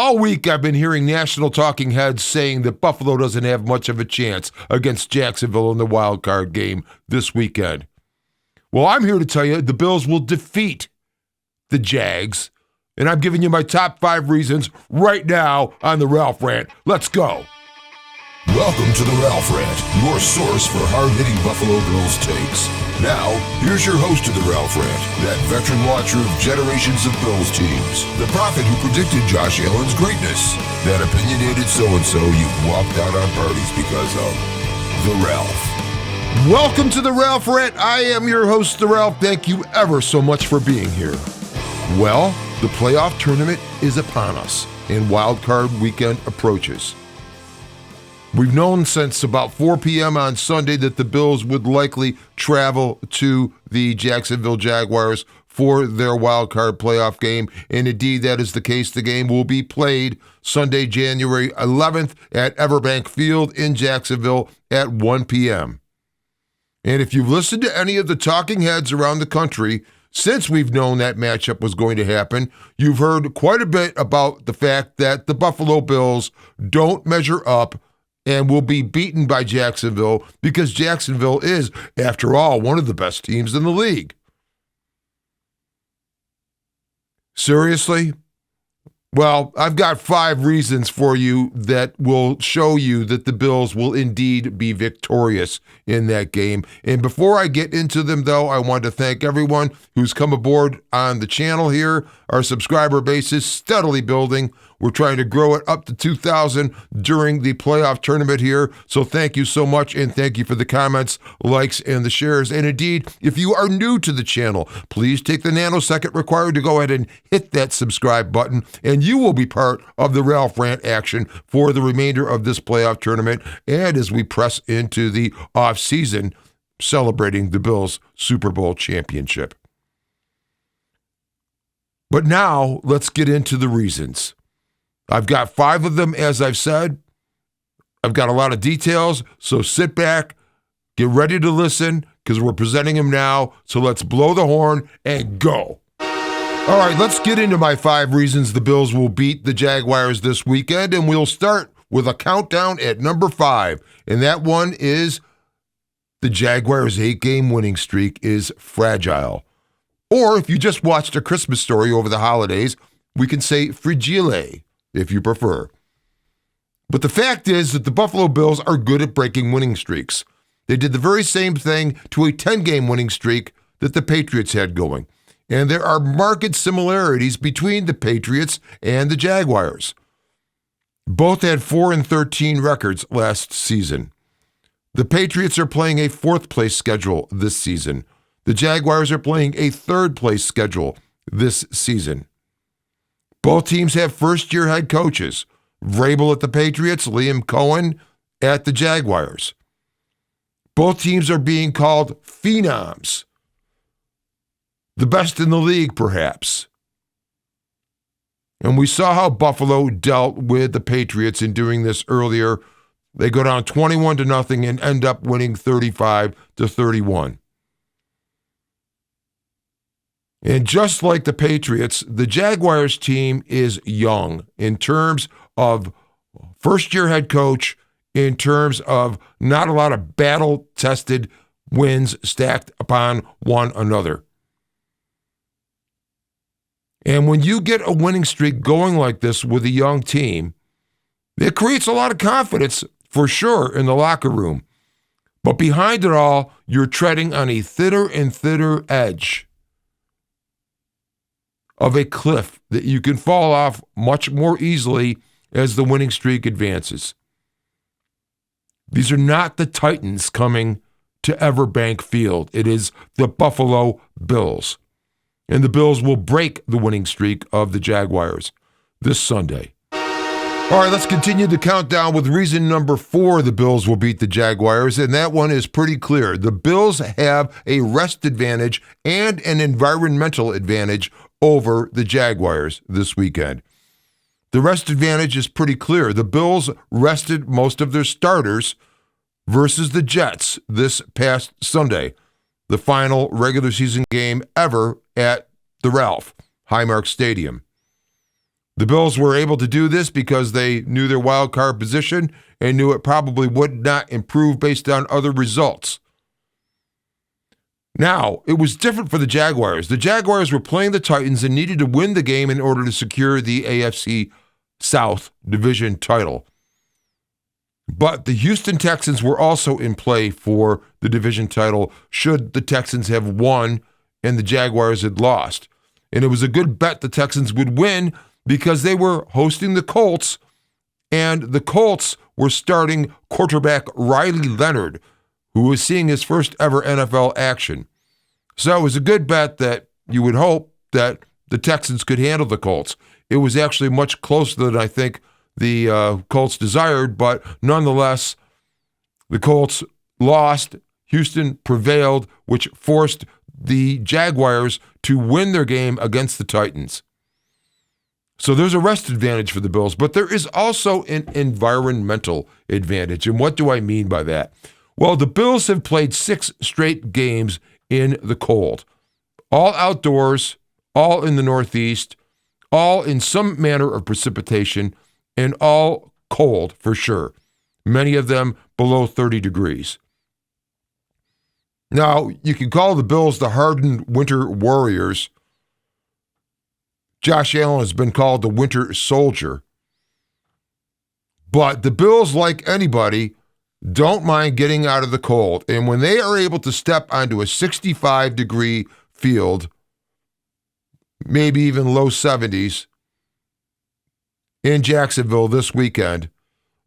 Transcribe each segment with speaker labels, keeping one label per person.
Speaker 1: All week I've been hearing national talking heads saying that Buffalo doesn't have much of a chance against Jacksonville in the wild card game this weekend. Well, I'm here to tell you the Bills will defeat the Jags, and I'm giving you my top 5 reasons right now on the Ralph Rant. Let's go.
Speaker 2: Welcome to the Ralph Rant, your source for hard-hitting Buffalo Bills takes. Now, here's your host of the Ralph Rant, that veteran watcher of generations of Bills teams, the prophet who predicted Josh Allen's greatness, that opinionated so-and-so you've walked out on parties because of, the Ralph.
Speaker 1: Welcome to the Ralph Rant. I am your host, the Ralph. Thank you ever so much for being here. Well, the playoff tournament is upon us, and wild card weekend approaches. We've known since about 4 p.m. on Sunday that the Bills would likely travel to the Jacksonville Jaguars for their wild card playoff game, and indeed that is the case. The game will be played Sunday, January 11th at Everbank Field in Jacksonville at 1 p.m. And if you've listened to any of the talking heads around the country since we've known that matchup was going to happen, you've heard quite a bit about the fact that the Buffalo Bills don't measure up and will be beaten by Jacksonville because Jacksonville is, after all, one of the best teams in the league. Seriously? Well, I've got 5 reasons for you that will show you that the Bills will indeed be victorious in that game. And before I get into them, though, I want to thank everyone who's come aboard on the channel here. Our subscriber base is steadily building. We're trying to grow it up to 2,000 during the playoff tournament here. So thank you so much, and thank you for the comments, likes, and the shares. And indeed, if you are new to the channel, please take the nanosecond required to go ahead and hit that subscribe button, and you will be part of the Ralph Rant action for the remainder of this playoff tournament and as we press into the off-season celebrating the Bills' Super Bowl championship. But now, let's get into the reasons. I've got 5 of them, as I've said. I've got a lot of details, so sit back, get ready to listen, because we're presenting them now. So let's blow the horn and go. All right, let's get into my 5 reasons the Bills will beat the Jaguars this weekend, and we'll start with a countdown at number 5, and that one is the Jaguars' 8-game winning streak is fragile. Or if you just watched A Christmas Story over the holidays, we can say fragile, if you prefer. But the fact is that the Buffalo Bills are good at breaking winning streaks. They did the very same thing to a 10-game winning streak that the Patriots had going. And there are marked similarities between the Patriots and the Jaguars. Both had 4-13 records last season. The Patriots are playing a 4th-place schedule this season. The Jaguars are playing a 3rd-place schedule this season. Both teams have first-year head coaches. Vrabel at the Patriots, Liam Cohen at the Jaguars. Both teams are being called phenoms. The best in the league, perhaps. And we saw how Buffalo dealt with the Patriots in doing this earlier. They go down 21-0 and end up winning 35-31. And just like the Patriots, the Jaguars team is young in terms of first-year head coach, in terms of not a lot of battle-tested wins stacked upon one another. And when you get a winning streak going like this with a young team, it creates a lot of confidence, for sure, in the locker room. But behind it all, you're treading on a thinner and thinner edge of a cliff that you can fall off much more easily as the winning streak advances. These are not the Titans coming to Everbank Field. It is the Buffalo Bills. And the Bills will break the winning streak of the Jaguars this Sunday. All right, let's continue the countdown with reason number 4 the Bills will beat the Jaguars, and that one is pretty clear. The Bills have a rest advantage and an environmental advantage over the Jaguars this weekend. The rest advantage is pretty clear. The Bills rested most of their starters versus the Jets this past Sunday, the final regular season game ever at the Ralph Highmark Stadium. The Bills were able to do this because they knew their wild card position and knew it probably would not improve based on other results. Now, it was different for the Jaguars. The Jaguars were playing the Titans and needed to win the game in order to secure the AFC South division title. But the Houston Texans were also in play for the division title should the Texans have won and the Jaguars had lost. And it was a good bet the Texans would win because they were hosting the Colts, and the Colts were starting quarterback Riley Leonard, who was seeing his first ever NFL action. So it was a good bet that you would hope that the Texans could handle the Colts. It was actually much closer than I think the Colts desired, but nonetheless, the Colts lost. Houston prevailed, which forced the Jaguars to win their game against the Titans. So there's a rest advantage for the Bills, but there is also an environmental advantage. And what do I mean by that? Well, the Bills have played 6 straight games in the cold, all outdoors, all in the Northeast, all in some manner of precipitation, and all cold for sure, many of them below 30 degrees. Now, you can call the Bills the hardened winter warriors. Josh Allen has been called the winter soldier. But the Bills, like anybody, don't mind getting out of the cold. And when they are able to step onto a 65-degree field, maybe even low 70s, in Jacksonville this weekend,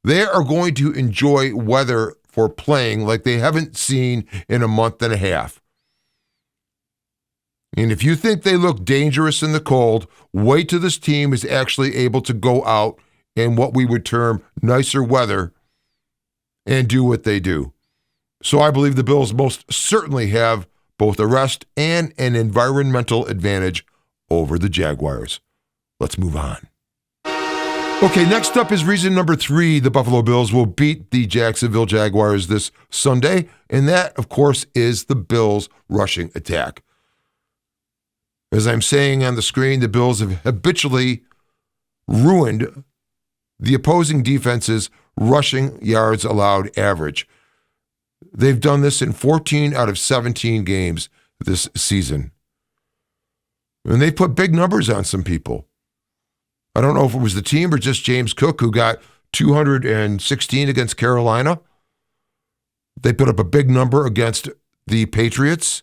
Speaker 1: they are going to enjoy weather for playing like they haven't seen in a month and a half. And if you think they look dangerous in the cold, wait till this team is actually able to go out in what we would term nicer weather and do what they do. So I believe the Bills most certainly have both a rest and an environmental advantage over the Jaguars. Let's move on. Okay, next up is reason number 3. The Buffalo Bills will beat the Jacksonville Jaguars this Sunday, and that, of course, is the Bills' rushing attack. As I'm saying on the screen, the Bills have habitually ruined the opposing defense's rushing yards allowed average. They've done this in 14 out of 17 games this season. And they put big numbers on some people. I don't know if it was the team or just James Cook, who got 216 against Carolina. They put up a big number against the Patriots.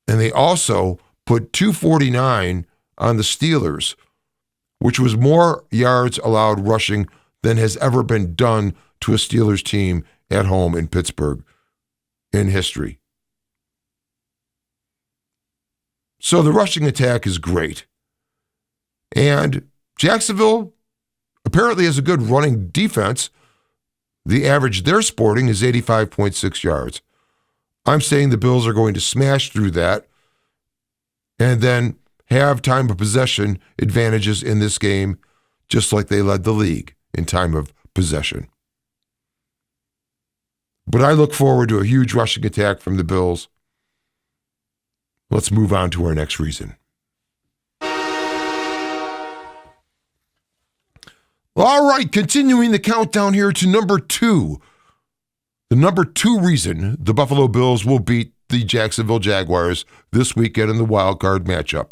Speaker 1: And they also put 249 on the Steelers, which was more yards allowed rushing than has ever been done to a Steelers team at home in Pittsburgh in history. So the rushing attack is great. And Jacksonville apparently has a good running defense. The average they're sporting is 85.6 yards. I'm saying the Bills are going to smash through that and then have time of possession advantages in this game, just like they led the league in time of possession. But I look forward to a huge rushing attack from the Bills. Let's move on to our next reason. All right, continuing the countdown here to number 2. The number 2 reason the Buffalo Bills will beat the Jacksonville Jaguars this weekend in the wild card matchup.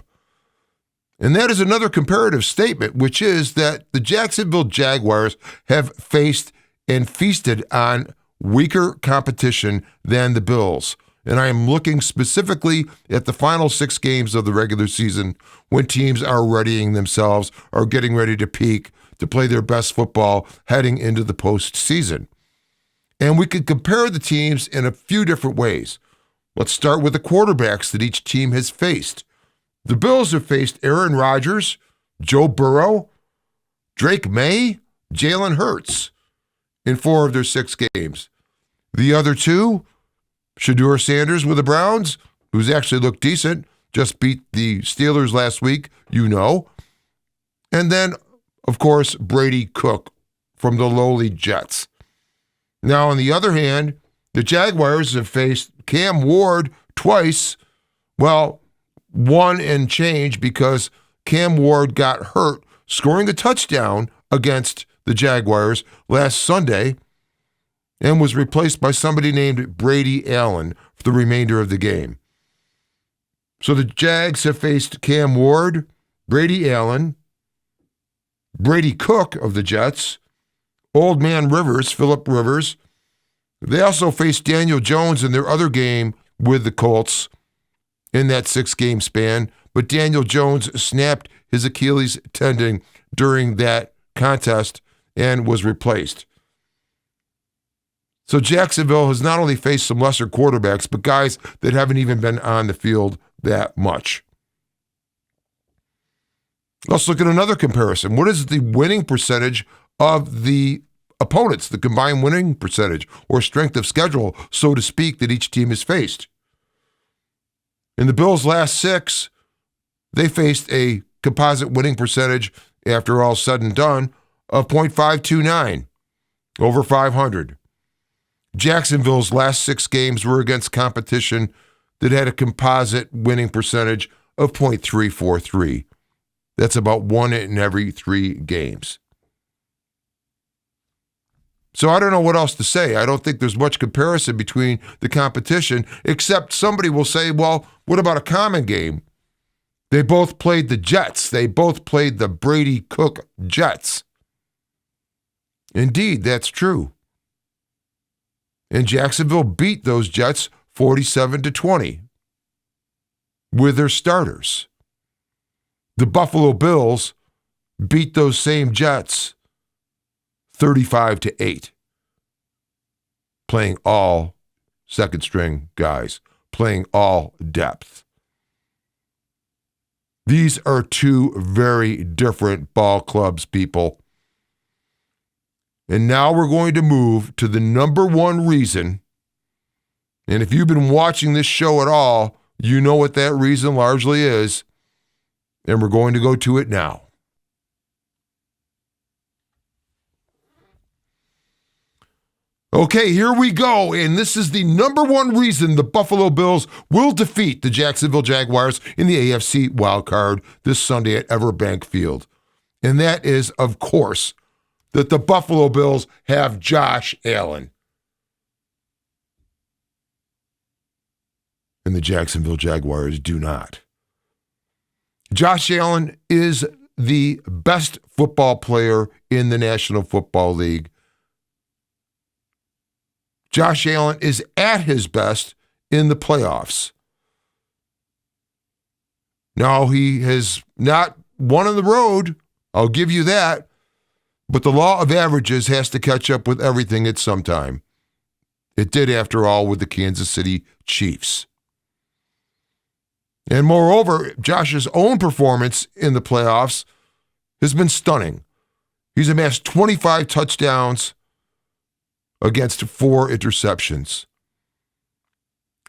Speaker 1: And that is another comparative statement, which is that the Jacksonville Jaguars have faced and feasted on weaker competition than the Bills. And I am looking specifically at the final 6 games of the regular season when teams are readying themselves or getting ready to peak to play their best football heading into the postseason. And we could compare the teams in a few different ways. Let's start with the quarterbacks that each team has faced. The Bills have faced Aaron Rodgers, Joe Burrow, Drake May, Jalen Hurts in 4 of their 6 games. The other 2, Shedeur Sanders with the Browns, who's actually looked decent, just beat the Steelers last week, you know. And then, of course, Brady Cook from the lowly Jets. Now, on the other hand, the Jaguars have faced Cam Ward twice. Well, 1 and change because Cam Ward got hurt scoring a touchdown against the Jaguars last Sunday and was replaced by somebody named Brady Allen for the remainder of the game. So the Jags have faced Cam Ward, Brady Allen, Brady Cook of the Jets, Old Man Rivers, Phillip Rivers. They also faced Daniel Jones in their other game with the Colts in that 6-game span, but Daniel Jones snapped his Achilles tendon during that contest and was replaced. So Jacksonville has not only faced some lesser quarterbacks, but guys that haven't even been on the field that much. Let's look at another comparison. What is the winning percentage of the opponents, the combined winning percentage or strength of schedule, so to speak, that each team has faced? In the Bills' last 6, they faced a composite winning percentage, after all said and done, of .529, over 500. Jacksonville's last 6 games were against competition that had a composite winning percentage of .343. That's about 1 in every 3 games. So I don't know what else to say. I don't think there's much comparison between the competition, except somebody will say, well, what about a common game? They both played the Jets. They both played the Brady Cook Jets. Indeed, that's true. And Jacksonville beat those Jets 47-20 with their starters. The Buffalo Bills beat those same Jets 35-8, playing all second-string guys, playing all depth. These are 2 very different ball clubs, people. And now we're going to move to the number 1 reason, and if you've been watching this show at all, you know what that reason largely is, and we're going to go to it now. Okay, here we go, and this is the number 1 reason the Buffalo Bills will defeat the Jacksonville Jaguars in the AFC wildcard this Sunday at Everbank Field. And that is, of course, that the Buffalo Bills have Josh Allen. And the Jacksonville Jaguars do not. Josh Allen is the best football player in the National Football League. Josh Allen is at his best in the playoffs. Now, he has not won on the road, I'll give you that, but the law of averages has to catch up with everything at some time. It did, after all, with the Kansas City Chiefs. And moreover, Josh's own performance in the playoffs has been stunning. He's amassed 25 touchdowns against 4 interceptions.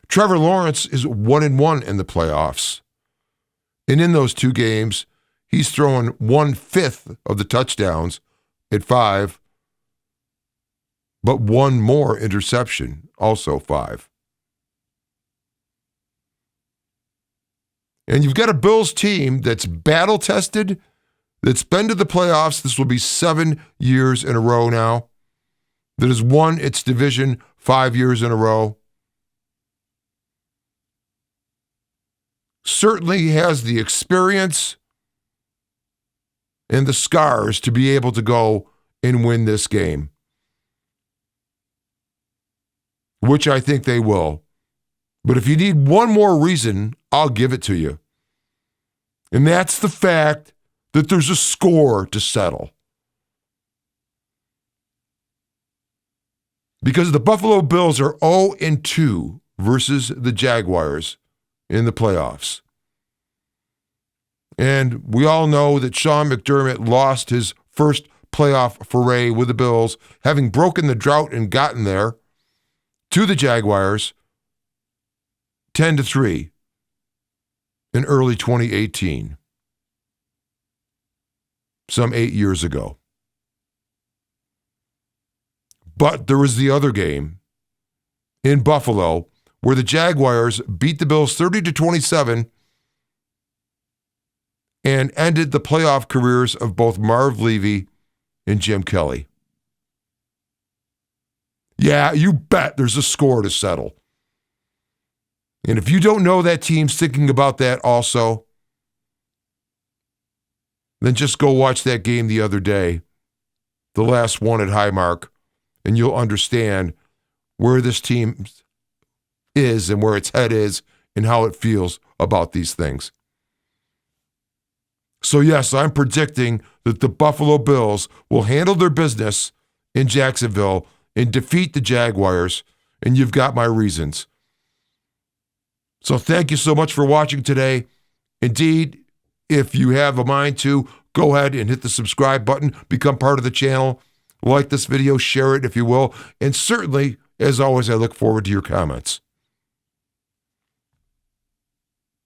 Speaker 1: Trevor Lawrence is 1-1 in the playoffs. And in those 2 games, he's thrown 1/5 of the touchdowns at 5, but 1 more interception, also 5. And you've got a Bills team that's battle-tested, that's been to the playoffs. This will be 7 years in a row now, that has won its division 5 years in a row. Certainly has the experience and the scars to be able to go and win this game, which I think they will. But if you need one more reason, I'll give it to you. And that's the fact that there's a score to settle. Because the Buffalo Bills are 0-2 versus the Jaguars in the playoffs. And we all know that Sean McDermott lost his first playoff foray with the Bills, having broken the drought and gotten there, to the Jaguars 10-3 in early 2018, some 8 years ago. But there was the other game in Buffalo where the Jaguars beat the Bills 30-27 and ended the playoff careers of both Marv Levy and Jim Kelly. Yeah, you bet there's a score to settle. And if you don't know that team's thinking about that also, then just go watch that game the other day, the last one at Highmark, and you'll understand where this team is and where its head is and how it feels about these things. So yes, I'm predicting that the Buffalo Bills will handle their business in Jacksonville and defeat the Jaguars, and you've got my reasons. So thank you so much for watching today. Indeed, if you have a mind to, go ahead and hit the subscribe button, become part of the channel, like this video, share it if you will, and certainly, as always, I look forward to your comments.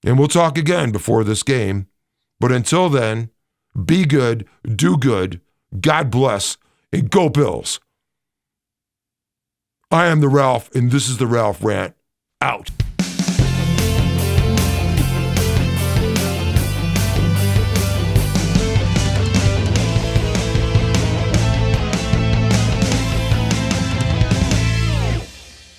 Speaker 1: And we'll talk again before this game, but until then, be good, do good, God bless, and go Bills. I am the Ralph, and this is the Ralph Rant. Out.